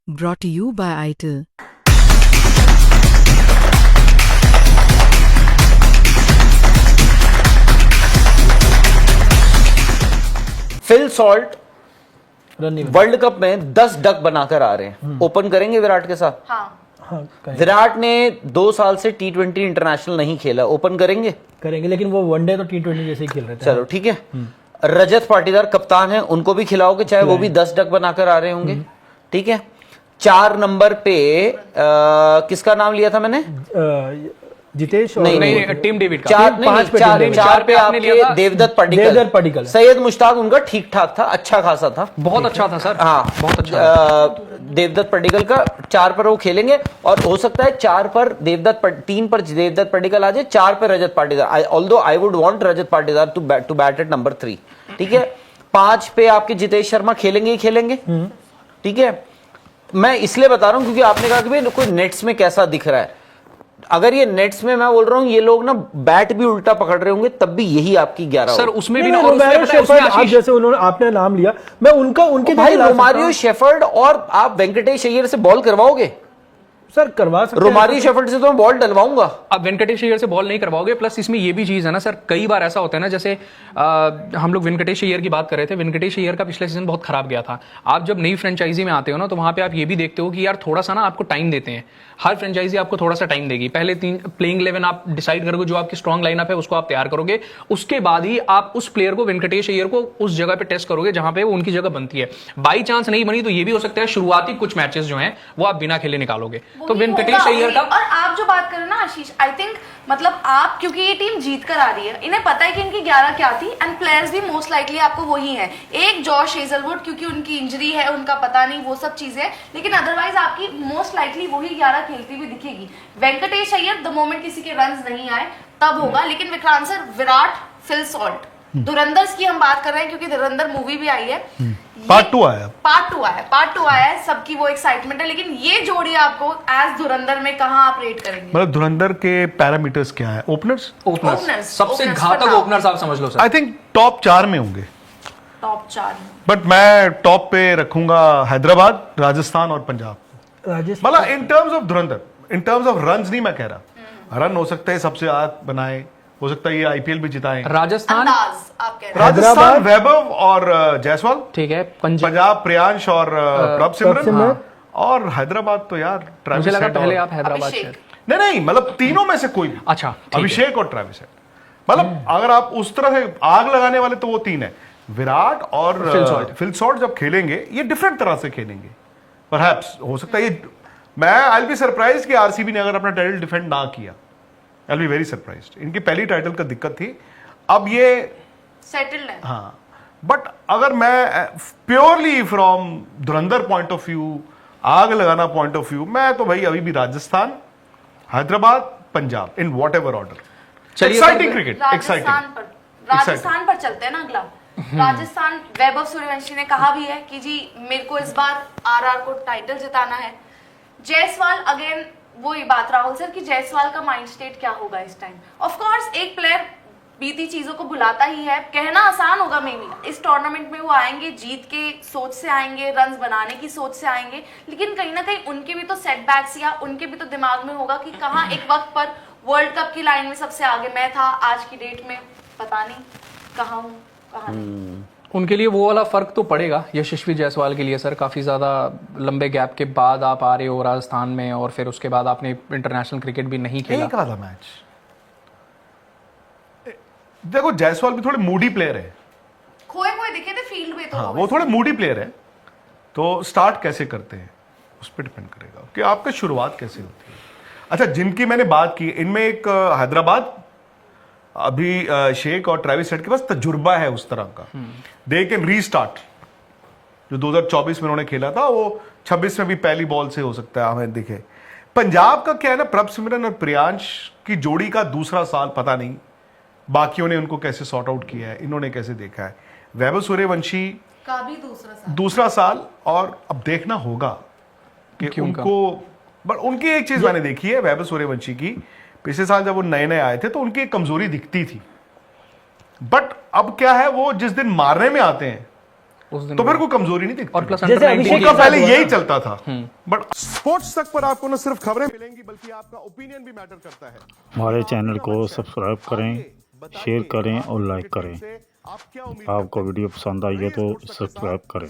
Brought to you by ITIL. Phil Salt world cup में 10 duck बनाकर आ रहे हैं। ओपन करेंगे विराट के साथ? हाँ, विराट ने 2 साल से T20 इंटरनेशनल नहीं खेला, ओपन करेंगे? करेंगे, लेकिन वो वनडे तो T20 जैसे ही खेल रहे थे। चलो ठीक है। रजत पाटीदार कप्तान है, उनको भी खिलाओगे, चाहे वो भी 10 डक बनाकर आ रहे होंगे। ठीक है। 4 नंबर पे किसका नाम लिया था मैंने? जितेश और नहीं, टीम डेविड का। चार पे आपके देवदत्त पडिक्कल। सैयद मुश्ताक उनका ठीक ठाक था, अच्छा खासा था, बहुत अच्छा था सर। हाँ बहुत अच्छा। देवदत्त पडिक्कल का 4 पर वो खेलेंगे, और हो सकता है 3 पर देवदत्त पडिक्कल आ जाए, 4 पर Rajat Patidar. Although I would want Rajat Patidar to bat at number 3। ठीक है। 5 पे आपके जितेश शर्मा खेलेंगे ही खेलेंगे। ठीक है। मैं इसलिए बता रहा हूं क्योंकि आपने कहा कि भाई कोई नेट्स में कैसा दिख रहा है। अगर ये नेट्स में, मैं बोल रहा हूं, ये लोग ना बैट भी उल्टा पकड़ रहे होंगे, तब भी यही आपकी 11 सर उसमें भी रोमारियो शेफर्ड, आप जैसे उन्होंने आपने नाम लिया, मैं उनके भाई रोमारियो शेफर्ड और आप वेंकटेश अय्यर से बॉल करवाओगे? सर करवा सकते हैं। रोमारियो शेफर्ड से तो मैं बॉल डलवाऊंगा। अब वेंकटेश अय्यर से बॉल नहीं करवाओगे। प्लस इसमें ये भी चीज है ना सर, कई बार ऐसा होता है ना, जैसे हम लोग वेंकटेश अय्यर की बात कर रहे थे। वेंकटेश अय्यर का पिछले सीजन बहुत खराब गया था। आप जब नई फ्रेंचाइजी में आते हो ना, तो वहां पे आप ये भी देखते हो कि यार थोड़ा सा ना आपको टाइम देते हैं। हर फ्रेंचाइजी आपको थोड़ा सा टाइम देगी। पहले 3 प्लेइंग 11 आप डिसाइड करोगे, जो आपकी स्ट्रॉन्ग लाइनअप है उसको आप तैयार करोगे। उसके बाद ही आप उस प्लेयर को, वेंकटेश अय्यर को, उस जगह पे टेस्ट करोगे जहां पे वो उनकी जगह बनती है। बाई चांस नहीं बनी तो ये भी हो सकता है शुरुआती कुछ मैचेस जो हैं वो आप बिना खेले निकालोगे। तो वेंकटेश अय्यर का, और आप जो बात कर रहे हो ना आशीष, आई थिंक मतलब आप, क्योंकि ये टीम जीत कर आ रही है, इन्हें पता है कि इनकी 11 क्या थी, एंड प्लेयर्स भी मोस्ट लाइकली आपको वही है। एक जॉश हेजलवुड, क्योंकि उनकी इंजरी है, उनका पता नहीं, वो सब चीजें, लेकिन अदरवाइज आपकी मोस्ट लाइकली वही 11 खेलती हुई दिखेगी। वेंकटेश अय्यर द मोमेंट किसी के रन्स नहीं आए तब होगा, लेकिन Vikrant sir, Virat, Phil Salt, धुरंधर की हम बात कर रहे हैं क्योंकि धुरंधर मूवी भी आई है। पार्ट 2 आया है, सबकी वो एक्साइटमेंट है, लेकिन ये जोड़ी आपको एज धुरंधर में कहां आप रेट करेंगे? मतलब धुरंधर के पैरामीटर्स क्या है? ओपनर्स सबसे घातक ओपनर्स आप समझ लो सर। आई थिंक टॉप 4 में होंगे। टॉप 4 बट मैं टॉप पे रखूंगा हैदराबाद, राजस्थान और पंजाब। मतलब in terms of Dhurandhar, in terms of runs नहीं मैं कह रहा। रन हो सकता है सबसे ज्यादा बनाए, हो सकता है ये आईपीएल भी जिताएं। राजस्थान, आप कह रहे हैं राजस्थान वैभव और जायसवाल, ठीक है। पंजाब प्रियांश और प्रभ सिमरन, और हैदराबाद तो यार मुझे लगा पहले आप हैदराबाद से। नहीं, मतलब तीनों में से कोई भी। अच्छा, अभिषेक और ट्रेविस हेड। मतलब अगर आप उस तरह से आग लगाने वाले तो वो 3 है। विराट और फिल सॉल्ट जब खेलेंगे ये डिफरेंट तरह से खेलेंगे। परहैप्स हो सकता है ये, मैं आई विल बी सरप्राइज कि आरसीबी ने अगर अपना टाइटल डिफेंड ना किया। I will be very surprised. इनकी पहली टाइटल का दिक्कत थी, अब ये सेटल्ड है। हाँ, बट अगर मैं purely from Dhurandhar point of view, आग लगाना पॉइंट ऑफ व्यू, मैं तो भाई अभी भी Rajasthan, Hyderabad, Punjab in what ever order. Exciting cricket, Rajasthan पर चलते हैं ना अगला। राजस्थान, वैभव सूर्यवंशी ने कहा भी है कि जी मेरे को इस बार आरआर को टाइटल जिताना है। जायसवाल, अगेन वही बात राहुल सर, कि जायसवाल का माइंड स्टेट क्या होगा इस टाइम। ऑफ कोर्स एक प्लेयर बीती चीजों को भुलाता ही है, कहना आसान होगा मे बी। इस टूर्नामेंट में वो आएंगे जीत के सोच से आएंगे, रन्स बनाने की सोच से आएंगे, लेकिन कहीं ना कहीं उनके भी तो सेटबैक्स या उनके भी तो दिमाग में होगा कि कहाँ एक वक्त पर वर्ल्ड कप की लाइन में सबसे आगे मैं था, आज की डेट में पता नहीं कहाँ हूँ कहाँ नहीं। उनके लिए वो वाला फर्क तो पड़ेगा यशस्वी जायसवाल के लिए सर। काफी ज्यादा लंबे गैप के बाद आप आ रहे हो राजस्थान में, और फिर उसके बाद आपने इंटरनेशनल क्रिकेट भी नहीं खेला। एक आधा मैच। देखो जायसवाल भी थोड़े मूडी प्लेयर है, खोए खोए दिखे थे फील्ड में तो। हाँ, वो थोड़े मूडी प्लेयर है, तो स्टार्ट कैसे करते हैं उस पर डिपेंड करेगा कि आपकी शुरुआत कैसे होती है। अच्छा, जिनकी मैंने बात की, इनमें एक हैदराबाद, अभी शेख और ट्रेविस हेड के पास तजुर्बा है उस तरह का। They can restart. जो 2024 में उन्होंने खेला था, वो 26 में भी पहली बॉल से हो सकता है, हमें दिखे। पंजाब का क्या है ना, प्रभ सिमरन और प्रियांश की जोड़ी का दूसरा साल, पता नहीं बाकियों ने उनको कैसे सॉर्ट आउट किया है, इन्होंने कैसे देखा है। वैभव सूर्यवंशी का भी दूसरा साल, और अब देखना होगा कि उनको, बट उनकी एक चीज मैंने देखी है वैभव सूर्यवंशी की, पिछले साल जब वो नए नए आए थे तो उनकी एक कमजोरी दिखती थी, बट अब क्या है, वो जिस दिन मारने में आते हैं उस दिन तो फिर कोई कमजोरी नहीं दिखती। और प्लस जैसे अंडर अभिषेक 19 उनका के पहले साथ हुआ। यही चलता था। बट स्पोर्ट्स तक पर आपको न सिर्फ खबरें मिलेंगी बल्कि आपका ओपिनियन भी मैटर करता है। हमारे चैनल को सब्सक्राइब करें, शेयर करें और लाइक करें। आप क्या उम्मीद आपको वीडियो पसंद आई है तो सब्सक्राइब करें।